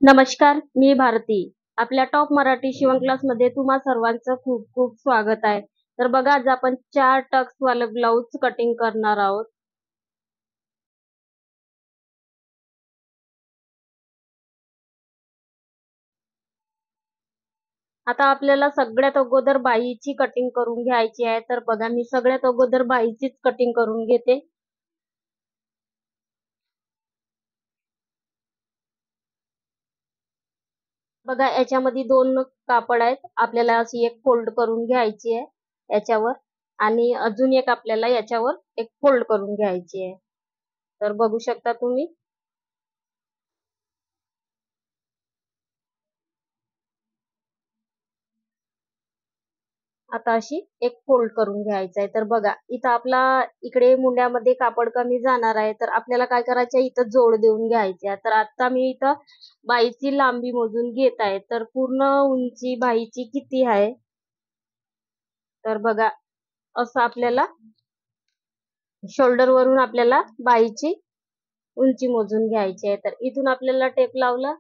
नमस्कार, मी भारती. आपल्या टॉप मराठी शिवण क्लासमध्ये तुम्हा सर्वांचं खूप खूप स्वागत आहे. तर बघा, आज आपण 4 टक्स वाले ब्लाउज कटिंग करणार आहोत. आता आपल्याला सगळ्यात अगोदर बाहीची कटिंग करून घ्यायची आहे. तर बघा, मी सगळ्यात अगोदर बाहीचीच कटिंग करून घेते. बघा, याच्यामध्ये 2 कापड आहेत. आपल्याला अशी एक फोल्ड करून घ्यायची आहे याच्यावर, आणि अजून एक आपल्याला याच्यावर एक फोल्ड करून घ्यायची आहे. तर बघू शकता तुम्ही. आता अशी एक फोल्ड करून घ्यायचं आहे. तर बघा, इथं आपला इकडे मुंड्यामध्ये कापड कमी जाणार आहे. तर आपल्याला काय करायचं आहे, इथं जोड देऊन घ्यायची आहे. तर आता मी इथं बाहीची लांबी मोजून घेत आहे. तर पूर्ण उंची बाहीची किती आहे, तर बघा, असं आपल्याला शोल्डर वरून आपल्याला बाहीची उंची मोजून घ्यायची आहे. तर इथून आपल्याला टेप लावला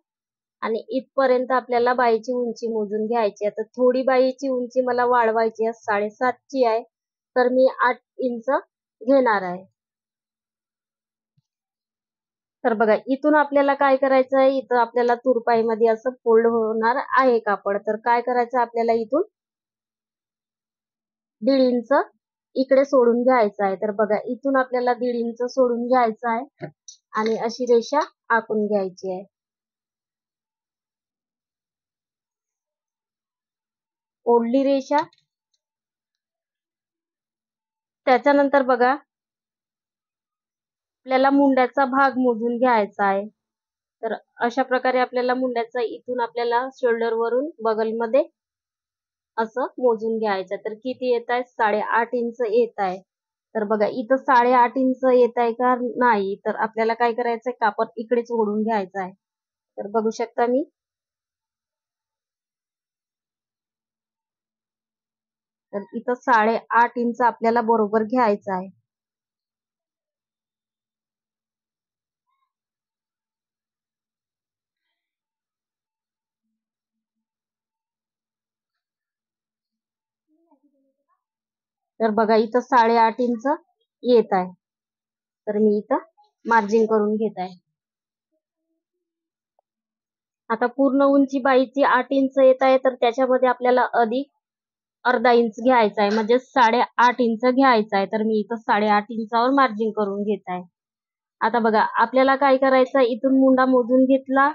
आणि इथपर्यंत आपल्याला बाहीची उंची मोजून घ्यायची आहे. तर थोडी बाहीची उंची मला वाढवायची आहे, 7.5ची आहे. तर मी 8 इंच घेणार आहे. तर बघा, इथून आपल्याला काय करायचं आहे, इथं आपल्याला तुरपाईमध्ये असं फोल्ड होणार आहे कापड. तर काय करायचं, आपल्याला इथून 1.5 इंच इकडे सोडून घ्यायचं आहे. तर बघा, इथून आपल्याला 1.5 इंच सोडून घ्यायचं आहे आणि अशी रेषा आखून घ्यायची आहे. ओढली रेषा. त्याच्यानंतर बघा, आपल्याला मुंड्याचा भाग मोजून घ्यायचा आहे. तर अशा प्रकारे आपल्याला मुंड्याचा इथून आपल्याला शोल्डर वरून बगलमध्ये असं मोजून घ्यायचं. तर किती येत आहे, 8.5 इंच येत आहे. तर बघा, इथं 8.5 इंच येत आहे का नाही, तर आपल्याला काय करायचंय, कापड इकडेच ओढून घ्यायचं आहे. तर बघू शकता मी. तर इथं 8.5 इंच आपल्याला बरोबर घ्यायचं आहे. तर बघा, इथं 8.5 इंच येत आहे. तर मी इथं मार्जिन करून घेत आहे. आता पूर्ण उंची बाहीची 8 इंच येत आहे. तर त्याच्यामध्ये आपल्याला अधिक अर्धा 1 इंच घ्यायचा आहे, म्हणजे 8.5 इंच घ्यायचा आहे. तर मी इथं 8.5 इंचावर मार्जिन करून घेत आहे. आता बघा, आपल्याला काय करायचं, इथून मुंडा मोजून घेतला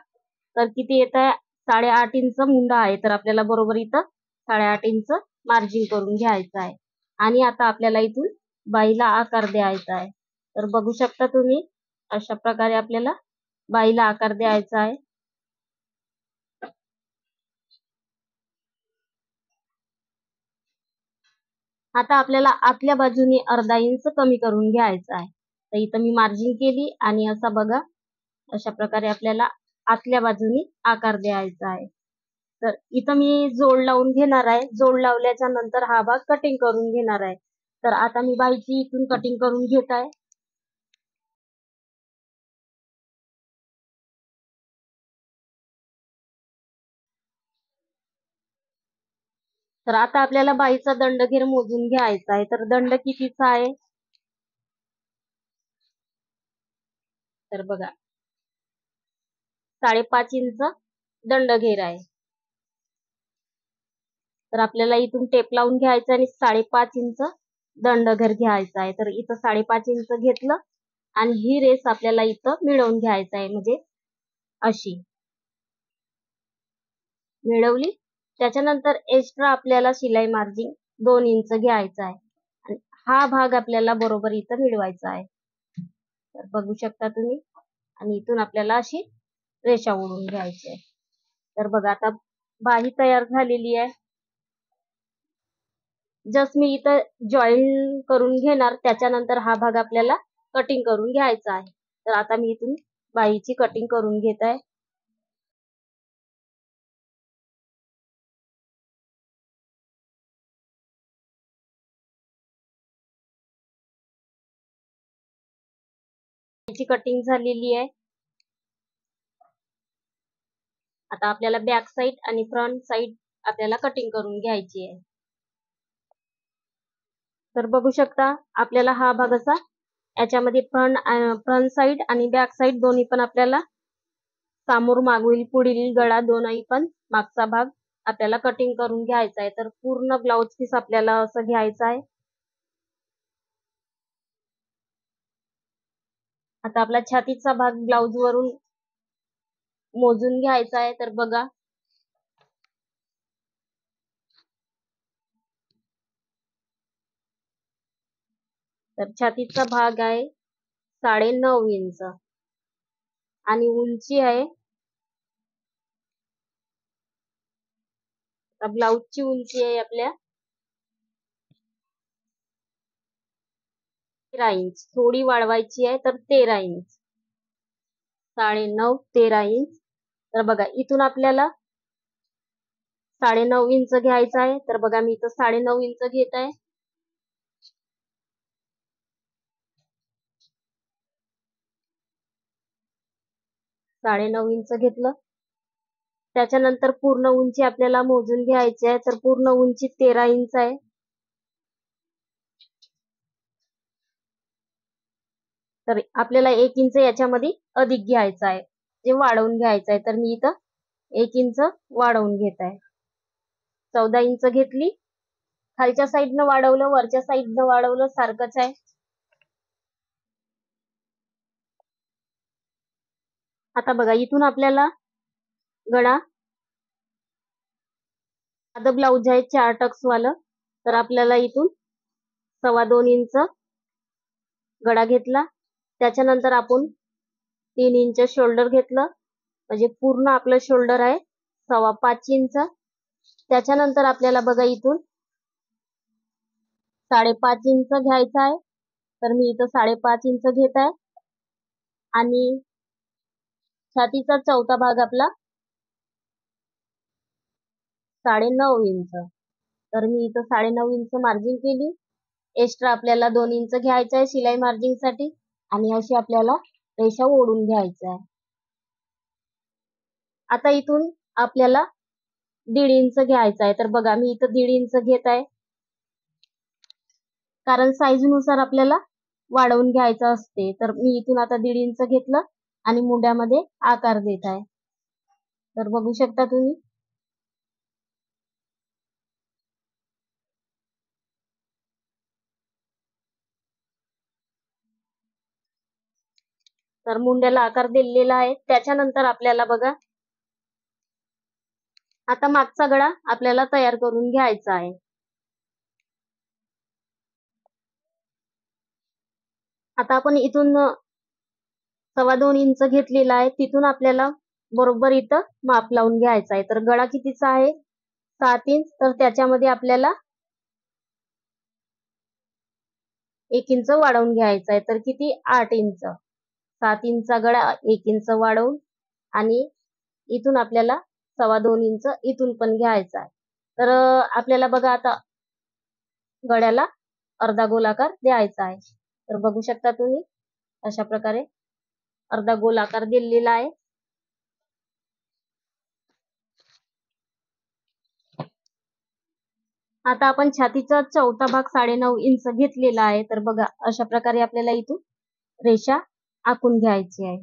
तर किती येत आहे, 8.5 इंच मुंडा आहे. तर आपल्याला बरोबर इथं 8.5 इंच मार्जिन करून घ्यायचं आहे. आणि आता आपल्याला इथून बाहीला आकार द्यायचा आहे. तर बघू शकता तुम्ही, अशा प्रकारे आपल्याला बाहीला आकार द्यायचा आहे. आता आपल्याला आतल्या बाजूने अर्धा 1 इंच कमी करून घ्यायचा आहे. तर इथं मी मार्जिन केली आणि असा बघा, अशा प्रकारे आपल्याला आतल्या बाजूने आकार द्यायचा आहे. तर इथं मी जोड लावून घेणार आहे. जोड लावल्याच्या नंतर हा भाग कटिंग करून घेणार आहे. तर आता मी बाहीची इथून कटिंग करून घेत आहे. तर आता आपल्याला बाहीचा दंडघेर मोजून घ्यायचा आहे. तर दंड कितीचा आहे, तर बघा, 5.5 इंच दंडघेर आहे. तर आपल्याला इथून टेप लावून घ्यायचं आणि 5.5 इंच दंडघेर घ्यायचा आहे. तर इथं 5.5 इंच घेतलं आणि ही रेस आपल्याला इथं मिळवून घ्यायचं आहे, म्हणजे अशी मिळवली. त्याच्यानंतर एक्स्ट्रा आपल्याला शिलाई मार्जिन 2 इंच घ्यायचा आहे आणि हा भाग आपल्याला बरोबर इथं मिळवायचा आहे. तर बघू शकता तुम्ही, आणि इथून आपल्याला अशी रेषा ओढून घ्यायची आहे. तर बघा, आता बाही तयार झालेली आहे. जस्ट मी इथं जॉईन करून घेणार, त्याच्यानंतर हा भाग आपल्याला कटिंग करून घ्यायचा आहे. तर आता मी इथून बाहीची कटिंग करून घेत आहे. बाहीची कटिंग झालेली आहे. आता आपल्याला बॅक साईड आणि फ्रंट साईड आपल्याला कटिंग करून घ्यायची आहे. तर बघू शकता आपल्याला हा भाग असा याच्यामध्ये फ्रंट साईड आणि बॅक साईड दोन्ही पण आपल्याला समोर मागील पुढील गळा दोन्ही पण मागचा भाग आपल्याला कटिंग करून घ्यायचा आहे. तर पूर्ण ब्लाउज पीस आपल्याला असं घ्यायचं आहे. आता आपला छातीचा भाग ब्लाउज वरून मोजून घ्यायचा आहे. तर बघा तर छातीचा भाग आहे 9.5 इंच आणि उंची आहे ब्लाउजची उंची आहे आपल्या 13 इंच. थोडी वाढवायची आहे तर 13 इंच. 9.5 13 इंच. तर बघा इथून आपल्याला 9.5 इंच घ्यायचं आहे. तर बघा मी इथं 9.5 इंच घेत आहे. साडे 9 इंच घेतलं. त्याच्यानंतर पूर्ण उंची आपल्याला मोजून घ्यायची आहे. तर पूर्ण उंची 13 इंच आहे. तर आपल्याला 1 इंच याच्यामध्ये अधिक घ्यायचं आहे, जे वाढवून घ्यायचं आहे. तर मी इथं 1 इंच वाढवून घेत आहे. 14 इंच घेतली. खालच्या साईडनं वाढवलं, वरच्या साईडनं वाढवलं, सारखंच आहे. आता बघा इथून आपल्याला गळा साधं ब्लाऊज आहे 4 टक्स वालं. तर आपल्याला इथून 2.25 इंच गळा घेतला. त्याच्यानंतर आपण 3 इंच शोल्डर घेतलं, म्हणजे पूर्ण आपलं शोल्डर आहे 5.25 इंच. त्याच्यानंतर आपल्याला बघा इथून 5.5 इंच घ्यायचं आहे. तर मी इथं 5.5 इंच घेत आहे आणि छातीचा चौथा भाग आपला 9.5 इंच. तर मी इथं 9.5 इंच मार्जिन केली. एक्स्ट्रा आपल्याला 2 इंच घ्यायचं आहे शिलाई मार्जिन साठी आणि अशी आपल्याला रेषा ओढून घ्यायचं आहे. आता इथून आपल्याला 1.5 इंच घ्यायचं आहे. तर बघा मी इथं 1.5 इंच घेत आहे, कारण साईज नुसार आपल्याला वाढवून घ्यायचं असते. तर मी इथून आता 1.5 इंच घेतलं आणि मुंड्यामध्ये आकार देत आहे. तर बघू शकता तुम्ही. तर मुंड्याला आकार दिलेला आहे. त्याच्यानंतर आपल्याला बघा आता मागचा गळा आपल्याला तयार करून घ्यायचा आहे. आता आपण इथून 2.25 इंच घेतलेला आहे. तिथून आपल्याला बरोबर इथं माप लावून घ्यायचा आहे. तर गळा कितीचा आहे 7 इंच. तर त्याच्यामध्ये आपल्याला 1 इंच वाढवून घ्यायचा आहे. तर किती 8 इंच. 7 इंचचा गळा 1 इंच वाढवून आणि इथून आपल्याला 2.25 इंच इथून पण घ्यायचा आहे. तर आपल्याला बघा आता गळ्याला अर्धा गोलाकार द्यायचा आहे. तर बघू शकता तुम्ही अशा प्रकारे अर्धा गोलाकार दिलेला आहे. आता आपण छातीचा चौथा भाग 9.5 इंच घेतलेला आहे. तर बघा अशा प्रकारे आपल्याला इथून रेषा आखून घ्यायची आहे.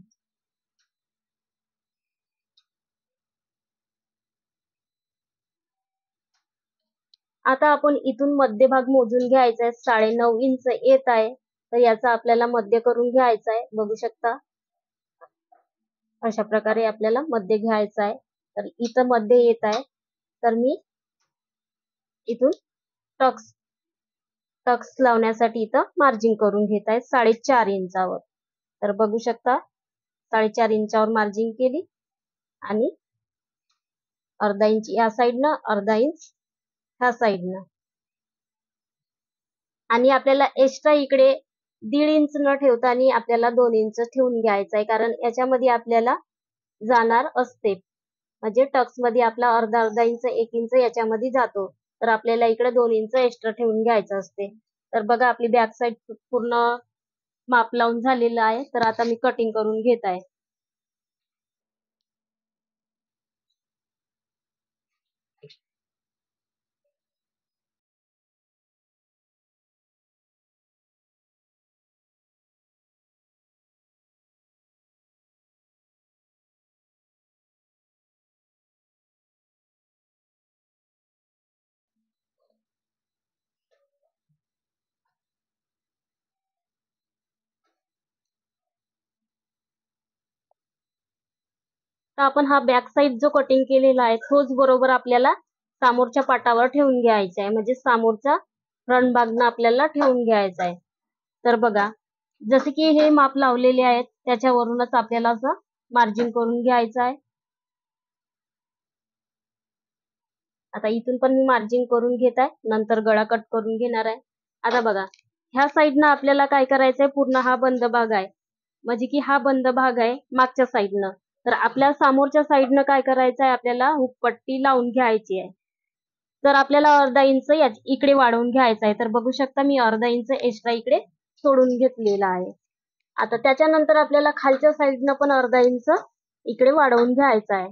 आता आपण इथून मध्यभाग मोजून घ्यायचा आहे. 9.5 इंच येत आहे. तर याचा आपल्याला मध्य करून घ्यायचा आहे. बघू शकता अशा प्रकारे आपल्याला मध्य घ्यायचा आहे. तर इथं मध्य येत आहे. तर मी इथून टक्स लावण्यासाठी इथं मार्जिन करून घेत आहे 4.5 इंचावर. तर बघू शकता 4.5 इंचावर मार्जिन केली आणि अर्धा इंच या साईडनं, अर्धा इंच ह्या साईडनं. आणि आपल्याला एक्स्ट्रा इकडे 1.5 इंच न ठेवता आणि आपल्याला 2 इंच ठेवून घ्यायचं आहे, कारण याच्यामध्ये आपल्याला जाणार असते. म्हणजे टक्स मध्ये आपला अर्धा इंच 1 इंच याच्यामध्ये जातो. तर आपल्याला इकडे 2 इंच एक्स्ट्रा ठेवून घ्यायचं असते. तर बघा आपली बॅक साईड पूर्ण माप लावून झालेलं आहे. तर आता मी कटिंग करून घेत आहे. तर आपण हा बॅक साइड जो कटिंग केलेला आहे तोच बरोबर आपल्याला समोरच्या पाटावर ठेवून घ्यायचा आहे, म्हणजे समोरचा फ्रंट भागनं आपल्याला ठेवून घ्यायचा आहे. तर बघा, जसे की हे माप लावलेले आहेत त्याच्यावरूनच आपल्याला असं मार्जिन करून घ्यायचं आहे. आता इथून पण मी मार्जिन करून घेत आहे, नंतर गळा कट करून घेणार आहे. आता बघा, ह्या साईडनं आपल्याला काय करायचंय, पूर्ण हा बंद भाग आहे, म्हणजे की हा बंद भाग आहे मागच्या साईडनं. तर आपल्या समोरच्या साईडनं काय करायचं आहे, आपल्याला हुकपट्टी लावून घ्यायची आहे. तर आपल्याला अर्धा इंच इकडे वाढवून घ्यायचा आहे. तर बघू शकता मी अर्धा इंच एक्स्ट्रा इकडे सोडून घेतलेला आहे. आता त्याच्यानंतर आपल्याला खालच्या साईडनं पण अर्धा इंच इकडे वाढवून घ्यायचा आहे.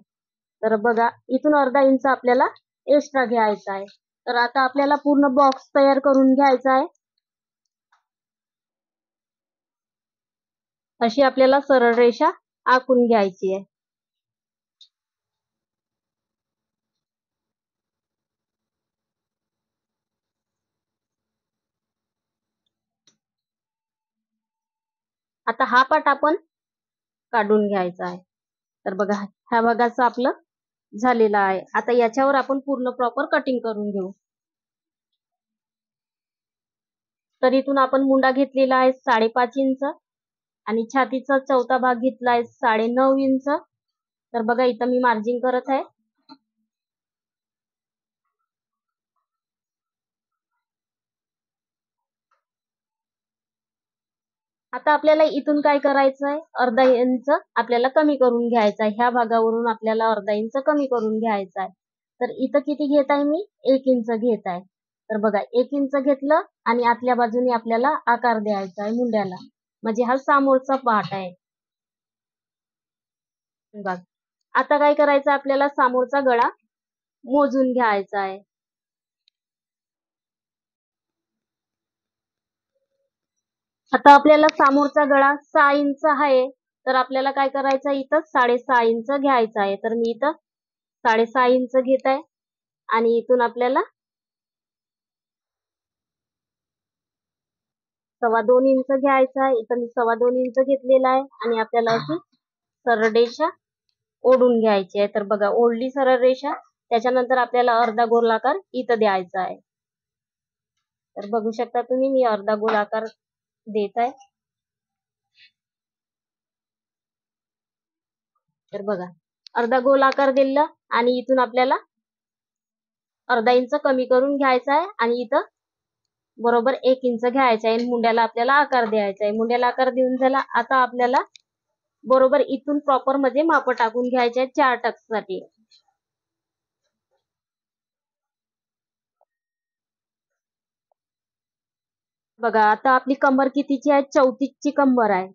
तर बघा, इथून अर्धा इंच आपल्याला एक्स्ट्रा घ्यायचा आहे. तर आता आपल्याला पूर्ण बॉक्स तयार करून घ्यायचा आहे. अशी आपल्याला सरळ रेषा आखून घ्यायची आहे. आता हा पाट आपण काढून घ्यायचा आहे. तर बघा, ह्या भागाचं आपलं झालेलं आहे. आता याच्यावर आपण पूर्ण प्रॉपर कटिंग करून घेऊ. तर इथून आपण मुंडा घेतलेला आहे 5.5 इंच आणि छातीचा चौथा भाग घेतला आहे 9.5 इंच. तर बघा, इथं मी मार्जिन करत आहे. आता आपल्याला इथून काय करायचं आहे, अर्धा इंच आपल्याला कमी करून घ्यायचा आहे. ह्या भागावरून आपल्याला अर्धा इंच कमी करून घ्यायचा आहे. तर इथं किती घेत आहे मी, 1 इंच घेत आहे. तर बघा, 1 इंच घेतलं आणि आतल्या बाजूने आपल्याला आकार द्यायचा आहे मुंड्याला, म्हणजे हा समोरचा पार्ट आहे. बघ, आता काय करायचं, आपल्याला समोरचा गळा मोजून घ्यायचा आहे. आता आपल्याला समोरचा गळा 6 इंच आहे. तर आपल्याला काय करायचं, इथं 6.5 इंच घ्यायचा आहे. तर मी इथं 6.5 इंच घेत आहे आणि इथून आपल्याला 2.25 इंच घ्यायचा आहे. इथं मी 2.25 इंच घेतलेला आहे आणि आपल्याला अशी सरळ रेषा ओढून घ्यायची आहे. तर बघा, ओढली सरळ रेषा, त्याच्यानंतर आपल्याला अर्धा गोलाकार इथं द्यायचा आहे. तर बघू शकता तुम्ही, मी अर्धा गोलाकार देत आहे. तर बघा, अर्धा गोलाकार दिला आणि इथून आपल्याला अर्धा इंच कमी करून घ्यायचा आहे आणि इथं बरोबर 1 इंच घ्यायचा आहे. मुंड्याला आपल्याला आकार द्यायचा आहे. मुंड्याला आकार देऊन झाला. आता आपल्याला बरोबर इथून प्रॉपर मध्ये माप टाकून घ्यायचे आहेत 4 टक्ससाठी. बघा, आता आपली कंबर कितीची आहे, 34 ची कंबर आहे.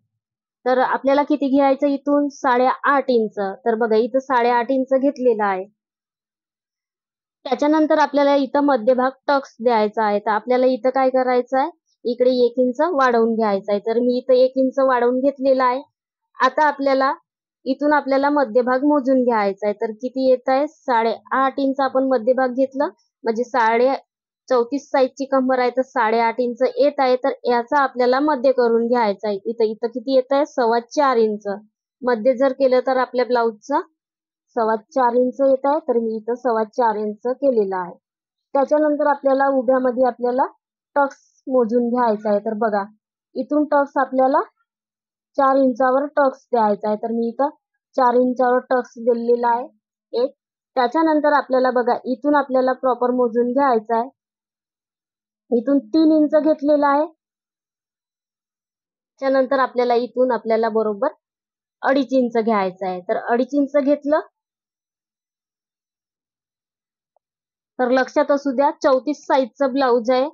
तर आपल्याला किती घ्यायचं, इथून 8.5 इंच. तर बघा, इथं 8.5 इंच घेतलेला आहे. त्याच्यानंतर आपल्याला इथं मध्यभाग टक्स द्यायचा आहे. तर आपल्याला इथं काय करायचं आहे, इकडे 1 इंच वाढवून घ्यायचा आहे. तर मी इथं 1 इंच वाढवून घेतलेला आहे. आता आपल्याला इथून आपल्याला मध्यभाग मोजून घ्यायचा आहे. तर किती येत आहे, 8.5 इंच आपण मध्यभाग घेतलं, म्हणजे 34 साईजची कंबर आहे, तर 8.5 इंच येत आहे. तर याचा आपल्याला मध्य करून घ्यायचा आहे. इथं इथं किती येत आहे, 4.25 इंच. मध्य जर केलं तर आपल्या ब्लाऊजचं 4.25 इंच येत आहे. तर मी इथं 4.25 इंच केलेला आहे. त्याच्यानंतर आपल्याला उभ्यामध्ये आपल्याला टक्स मोजून घ्यायचा आहे. तर बघा, इथून टक्स आपल्याला 4 इंचावर टक्स द्यायचा आहे. तर मी इथं 4 इंचावर टक्स दिलेला आहे एक. त्याच्यानंतर आपल्याला बघा, इथून आपल्याला प्रॉपर मोजून घ्यायचा आहे. इथून 3 इंच घेतलेला आहे. त्यानंतर आपल्याला इथून आपल्याला बरोबर 2.5 इंच घ्यायचं आहे. तर 2.5 इंच घेतलं. तर लक्षात असू द्या, 34 साईजचं ब्लाऊज आहे,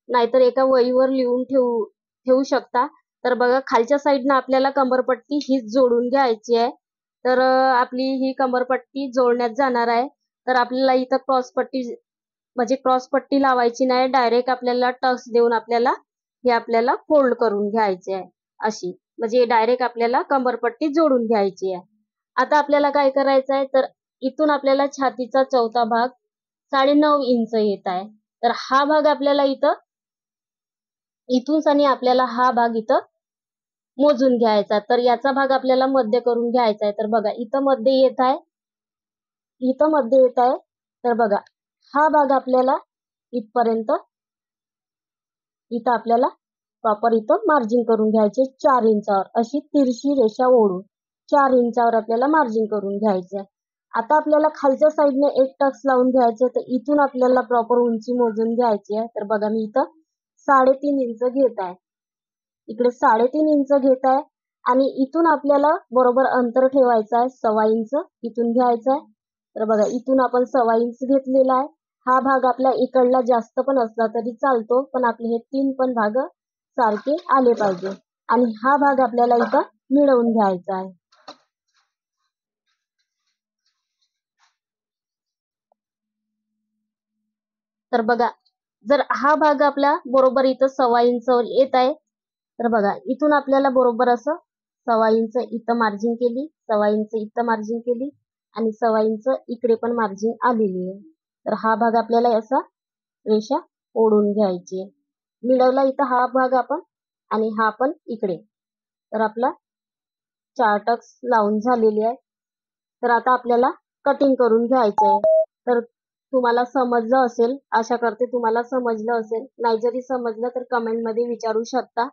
नाहीतर एका वहीवर लिहून ठेवू शकता. तर बघा, खालच्या साईडनं आपल्याला कंबरपट्टी हीच जोडून घ्यायची आहे. तर आपली ही कंबरपट्टी जोडण्यात जाणार आहे. तर आपल्याला इथं क्रॉसपट्टी म्हणजे क्रॉसपट्टी लावायची नाही, डायरेक्ट आपल्याला टक्स देऊन आपल्याला हे आपल्याला फोल्ड करून घ्यायचे आहे अशी, म्हणजे डायरेक्ट आपल्याला कंबरपट्टी जोडून घ्यायची आहे. आता आपल्याला काय करायचं आहे, तर इथून आपल्याला छातीचा चौथा भाग 9.5 इंच येत आहे. तर हा भाग आपल्याला इथून आणि आपल्याला हा भाग इथं मोजून घ्यायचा. तर याचा भाग आपल्याला मध्य करून घ्यायचा आहे. तर बघा इथं मध्ये येत आहे, इथं मध्ये येत आहे. तर बघा हा भाग आपल्याला इथपर्यंत, इथं आपल्याला प्रॉपर इथं मार्जिन करून घ्यायचे 4 इंचावर, अशी तिरशी रेषा ओढून 4 इंचावर आपल्याला मार्जिन करून घ्यायचे. आता आपल्याला खालच्या साईडने एक टक्स लावून घ्यायचे. तर इथून आपल्याला प्रॉपर उंची मोजून घ्यायची आहे. तर बघा मी इथं 3.5 इंच घेत आहे, इकडे 3.5 इंच घेत आहे आणि इथून आपल्याला बरोबर अंतर ठेवायचं आहे 1.25 इंच इथून घ्यायचं आहे. तर बघा इथून आपण 1.25 इंच घेतलेला आहे. हा भाग आपला इकडला जास्त पण असला तरी चालतो, पण आपले हे 3 पण भाग सारखे आले पाहिजे आणि हा भाग आपल्याला इथं मिळवून घ्यायचा आहे. तर बघा जर हा भाग आपला बरोबर इथं 1.25 इंचावर येत आहे, तर बघा इथून आपल्याला बरोबर असं 1.25 इंच इथं मार्जिन केली, 1.25 इंच इथं मार्जिन केली आणि 1.25 इंच इकडे पण मार्जिन आलेली आहे. तर हा भाग आपल्याला असा रेषा ओढून घ्यायची आहे. मिळवला इथं हा भाग आपण आणि हा पण इकडे. तर आपला 4 टक्स लावून झालेली आहे. तर आता आपल्याला कटिंग करून घ्यायचं आहे. तर तुम्हाला समजलं असेल, आशा करते तुम्हाला समजलं असेल. नाही जरी समजलं तर कमेंटमध्ये विचारू शकता.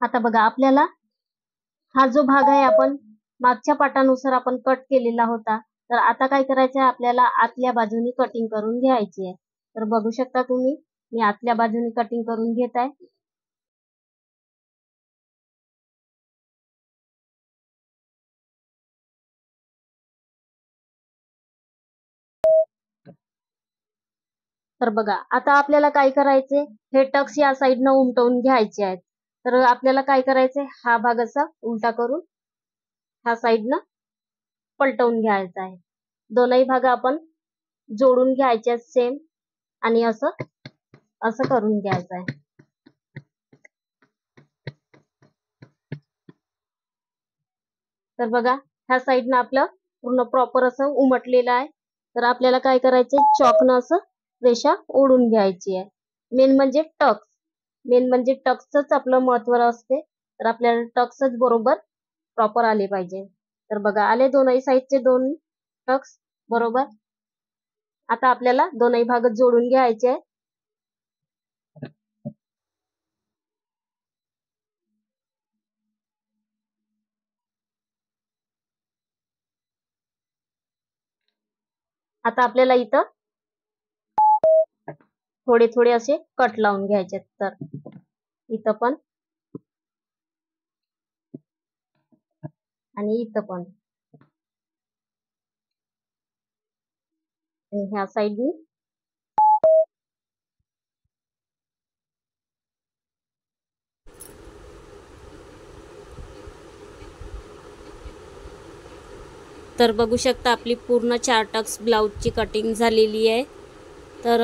आता बघा आपल्याला हा जो भाग आहे आपण मागच्या पाटानुसार आपण कट केलेला होता. तर आता काय करायचं आहे, आपल्याला आतल्या बाजूनी कटिंग करून घ्यायची आहे. तर बघू शकता तुम्ही, मी आतल्या बाजूनी कटिंग करून घेत आहे. तर बघा आता आपल्याला काय करायचे, हे टक्स या साईडनं उमटवून घ्यायचे आहेत. तर आपल्याला काय करायचंय, हा भाग असा उलटा करून ह्या साईडनं पलटवून घ्यायचा आहे. दोनही भाग आपण जोडून घ्यायचे आहेत सेम आणि असं असं करून घ्यायचं आहे. तर बघा ह्या साईडनं आपलं पूर्ण प्रॉपर असं उमटलेलं आहे. तर आपल्याला काय करायचंय, चॉकनं असं रेषा ओढून घ्यायची आहे. मेन म्हणजे टक्स, मेन म्हणजे टक्सच आपलं महत्व असते. तर आपल्याला टक्सच बरोबर प्रॉपर आले पाहिजे. तर बघा आले दोनही साईडचे 2 टक्स बरोबर. आता आपल्याला दोनही भाग जोडून घ्यायचे आहे. आता आपल्याला इथं थोडे थोडे असे कट लावून घ्यायचे. तर इथं पण आणि इथं पण आणि ह्या साईडनी. तर बघू शकता आपली पूर्ण 4 टक्स ब्लाऊजची कटिंग झालेली आहे. तर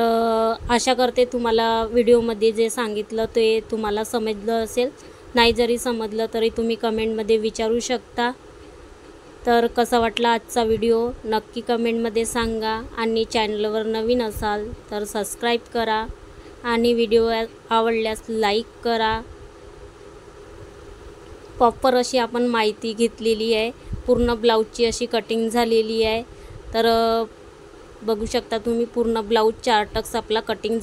आशा करते तुम्हाला व्हिडिओमध्ये जे सांगितलं ते तुम्हाला समजलं असेल. नाही जरी समजलं तरी तुम्ही कमेंटमध्ये विचारू शकता. तर कसा वाटला आजचा व्हिडिओ नक्की कमेंटमध्ये सांगा आणि चॅनलवर नवीन असाल तर सबस्क्राईब करा आणि व्हिडिओ आवडल्यास लाईक करा. प्रॉपर अशी आपण माहिती घेतलेली आहे, पूर्ण ब्लाऊजची अशी कटिंग झालेली आहे. तर बघू शकता तुम्ही पूर्ण ब्लाऊज 4 टक्स आपला कटिंग